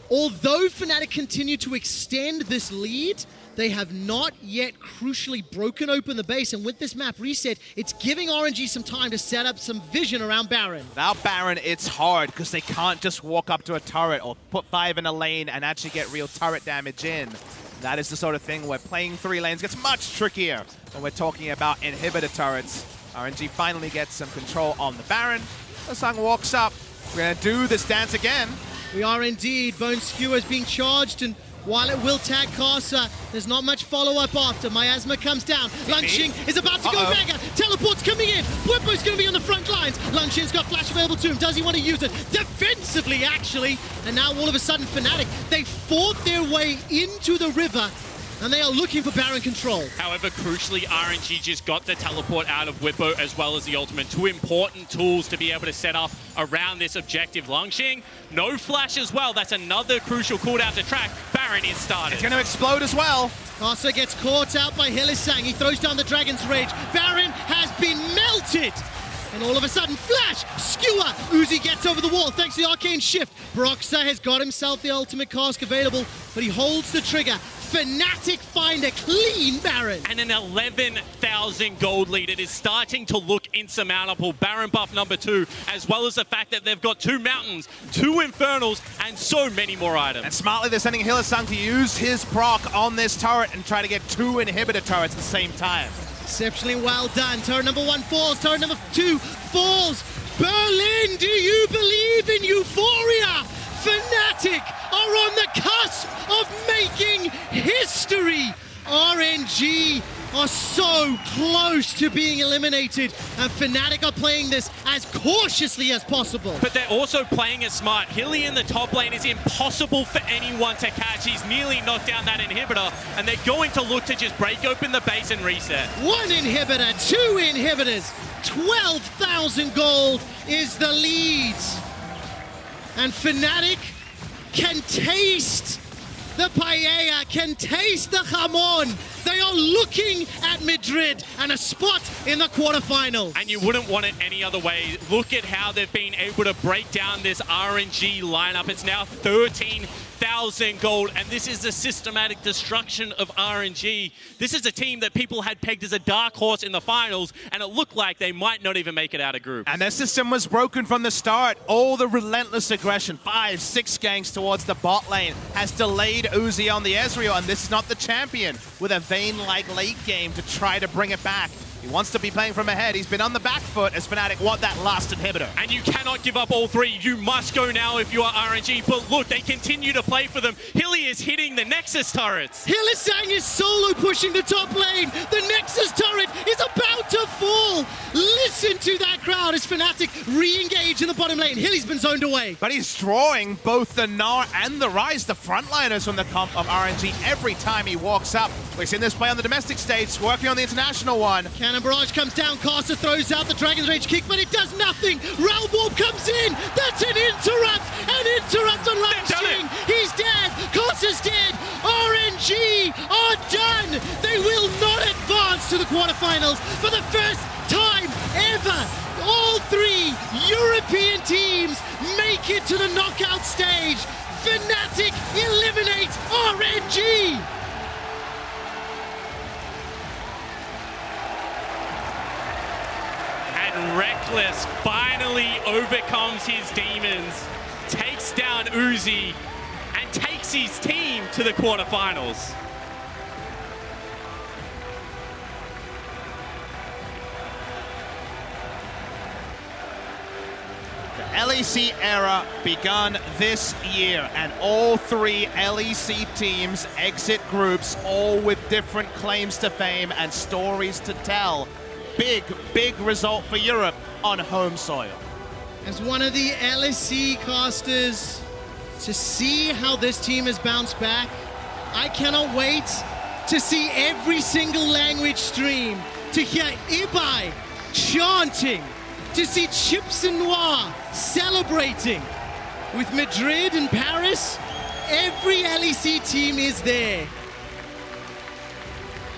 Although Fnatic continue to extend this lead, they have not yet crucially broken open the base, and with this map reset, it's giving RNG some time to set up some vision around Baron. Without Baron, it's hard because they can't just walk up to a turret or put 5 in a lane and actually get real turret damage in. That is the sort of thing where playing 3 lanes gets much trickier when we're talking about inhibitor turrets. RNG finally gets some control on the Baron. Hylissang walks up. We're going to do this dance again. We are indeed. Bone Skewer is being charged, and While it will tag Karsa, there's not much follow-up after. Miasma comes down. Langx is about to go mega. Teleport's coming in. Bwipo's going to be on the front lines. Langx's got flash available to him. Does he want to use it? Defensively, actually. And now all of a sudden, Fnatic, they fought their way into the river, and they are looking for Baron control. However, crucially, RNG just got the teleport out of Bwipo as well as the ultimate. Two important tools to be able to set up around this objective. Langx, no flash as well. That's another crucial cooldown to track. Baron is started. It's going to explode as well. Karsa gets caught out by Hylissang. He throws down the Dragon's Rage. Baron has been melted. And all of a sudden, flash, skewer. Uzi gets over the wall thanks to the arcane shift. Broxah has got himself the ultimate cask available, but he holds the trigger. Fnatic find a clean Baron. And an 11,000 gold lead. It is starting to look insurmountable. Baron buff number 2, as well as the fact that they've got 2 mountains, 2 infernals, and so many more items. And smartly, they're sending Hylissang to use his proc on this turret and try to get 2 inhibitor turrets at the same time. Exceptionally well done. Turret number 1 falls. Turret number 2 falls. Berlin, do you believe in euphoria? Fnatic are on the cusp of making history. RNG are so close to being eliminated, and Fnatic are playing this as cautiously as possible. But they're also playing it smart. Hilly in the top lane is impossible for anyone to catch. He's nearly knocked down that inhibitor, and they're going to look to just break open the base and reset. 1 inhibitor, 2 inhibitors, 12,000 gold is the lead. And Fnatic can taste the paella, can taste the jamon. They are looking at Madrid and a spot in the quarterfinals. And you wouldn't want it any other way. Look at how they've been able to break down this RNG lineup. It's now 13,000 gold, and this is the systematic destruction of RNG. This is a team that people had pegged as a dark horse in the finals, and it looked like they might not even make it out of group. And their system was broken from the start. All the relentless aggression, 5, 6 ganks towards the bot lane, has delayed Uzi on the Ezreal, and this is not the champion with a Vayne-like late game to try to bring it back. He wants to be playing from ahead. He's been on the back foot as Fnatic want that last inhibitor. And you cannot give up all 3. You must go now if you are RNG. But look, they continue to play for them. Hilly is hitting the Nexus turrets. Hylissang is solo pushing the top lane. The Nexus turret is about to fall. Listen to that crowd as Fnatic re-engage in the bottom lane. Hilly's been zoned away. But he's drawing both the Gnar and the Ryze, the frontliners from the comp of RNG, every time he walks up. We've seen this play on the domestic stage, working on the international one. Cannon Barrage comes down. Karsa throws out the Dragon's Rage kick, but it does nothing. Realm Warp comes in. That's an interrupt. An interrupt on Langx. He's dead. Karsa's dead. RNG are done. They will not advance to the quarterfinals for the first time ever. All 3 European teams make it to the knockout stage. Fnatic eliminates RNG. And Rekkles finally overcomes his demons, takes down Uzi, and takes his team to the quarterfinals. The LEC era begun this year, and all 3 LEC teams exit groups, all with different claims to fame and stories to tell. Big, big result for Europe on home soil. As one of the LEC casters, to see how this team has bounced back, I cannot wait to see every single language stream, to hear Ibai chanting, to see Chips and Noir celebrating. With Madrid and Paris, every LEC team is there.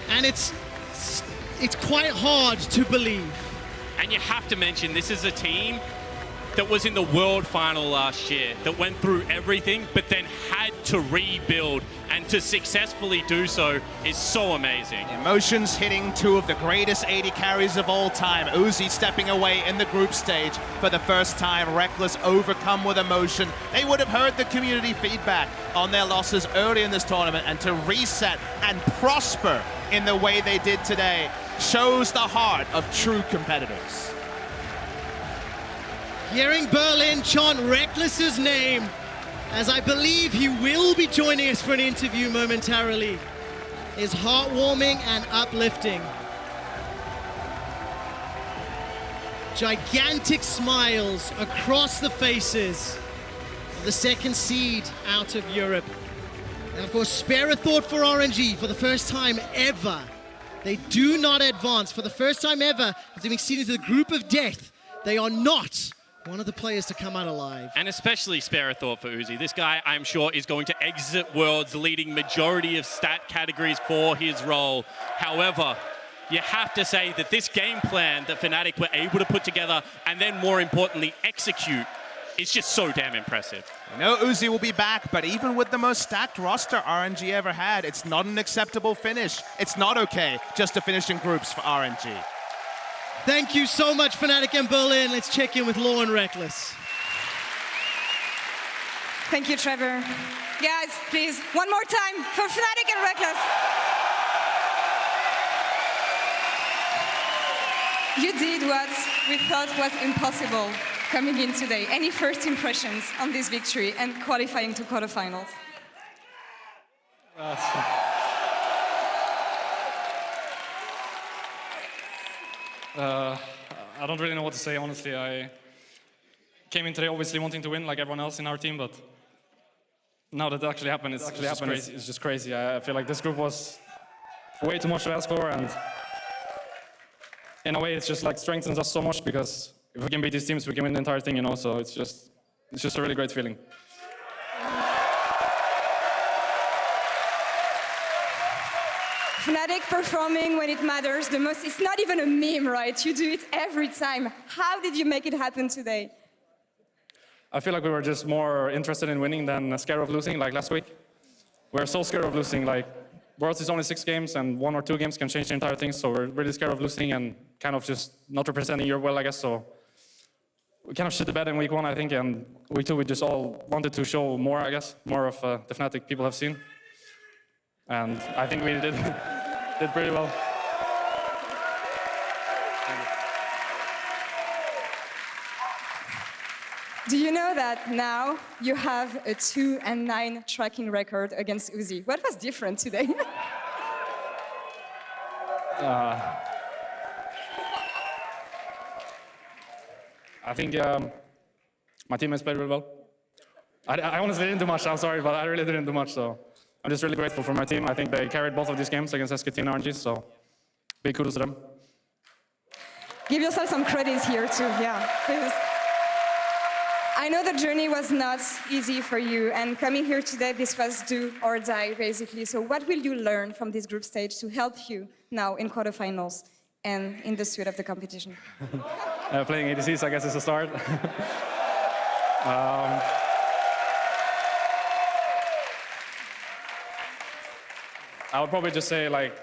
And it's quite hard to believe. And you have to mention, this is a team that was in the World Final last year, that went through everything, but then had to rebuild, and to successfully do so is so amazing. Emotions hitting 2 of the greatest AD carries of all time. Uzi stepping away in the group stage for the first time. Rekkles overcome with emotion. They would have heard the community feedback on their losses early in this tournament, and to reset and prosper in the way they did today shows the heart of true competitors. Hearing Berlin chant Rekkles' name as I believe he will be joining us for an interview momentarily, is heartwarming and uplifting. Gigantic smiles across the faces of the second seed out of Europe. And of course, spare a thought for RNG. For the first time ever, they do not advance. For the first time ever, after being seen into the group of death, they are not one of the players to come out alive. And especially spare a thought for Uzi. This guy, I'm sure, is going to exit Worlds leading majority of stat categories for his role. However, you have to say that this game plan that Fnatic were able to put together and then more importantly execute is just so damn impressive. I know Uzi will be back, but even with the most stacked roster RNG ever had, it's not an acceptable finish. It's not okay just to finish in groups for RNG. Thank you so much, Fnatic and Berlin. Let's check in with Law and Rekkles. Thank you, Trevor. Guys, please, one more time for Fnatic and Rekkles. You did what we thought was impossible coming in today. Any first impressions on this victory and qualifying to quarterfinals? I don't really know what to say, honestly. I came in today obviously wanting to win like everyone else in our team, but now that it actually happened, it's just crazy. I feel like this group was way too much to ask for, and in a way, it's just like strengthens us so much because if we can beat these teams, we can win the entire thing, you know. So it's just a really great feeling. Fnatic performing when it matters the most. It's not even a meme, right? You do it every time. How did you make it happen today? I feel like we were just more interested in winning than scared of losing, like last week. We were so scared of losing, like Worlds is only 6 games, and 1 or 2 games can change the entire thing, so we're really scared of losing and kind of just not representing Europe well, I guess, so we kind of shit the bed in week 1, I think, and week 2 we just all wanted to show more, I guess, more of the Fnatic people have seen, and I think we did pretty well. Do you know that now you have a 2-9 tracking record against Uzi? What was different today? I think my teammates played really well. I honestly didn't do much, I'm sorry, but I really didn't do much, so I'm just really grateful for my team. I think they carried both of these games against SKT and RNG, so big kudos to them. Give yourself some credit here too, yeah, please. I know the journey was not easy for you, and coming here today, this was do or die, basically. So what will you learn from this group stage to help you now in quarterfinals and in the suite of the competition? Playing ADCs, I guess, is a start. I would probably just say, like,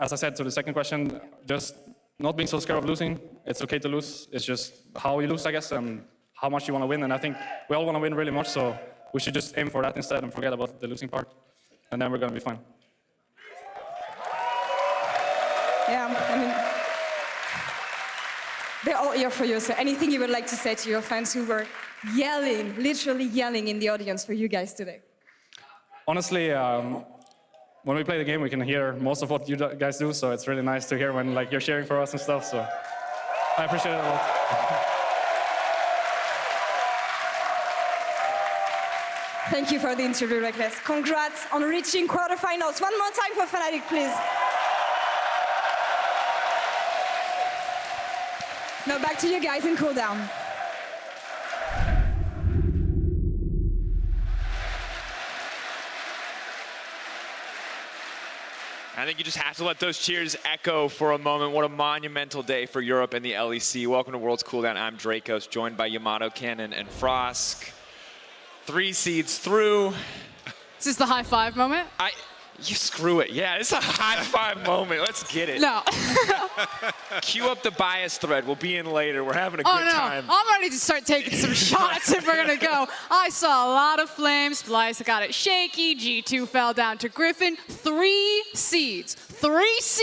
as I said to the second question, just not being so scared of losing. It's okay to lose. It's just how you lose, I guess, and how much you want to win. And I think we all want to win really much, so we should just aim for that instead and forget about the losing part. And then we're going to be fine. Yeah, I mean, they're all here for you, so anything you would like to say to your fans who were yelling, literally yelling in the audience for you guys today? Honestly, when we play the game, we can hear most of what you guys do, so it's really nice to hear when like you're cheering for us and stuff, so I appreciate it a lot. Thank you for the interview, Rekkles. Congrats on reaching quarterfinals. One more time for Fnatic, please. Now back to you guys in cooldown. I think you just have to let those cheers echo for a moment. What a monumental day for Europe and the LEC. Welcome to World's Cooldown. I'm Dracos, joined by Yamato, Cannon, and Frosk. 3 seeds through. Is this the high five moment? You screw it. Yeah, it's a high five moment. Let's get it. No. Cue up the bias thread. We'll be in later. We're having a good time. I'm ready to start taking some shots if we're going to go. I saw a lot of flames. Blyce got it shaky. G2 fell down to Griffin. 3 seeds. 3 seeds.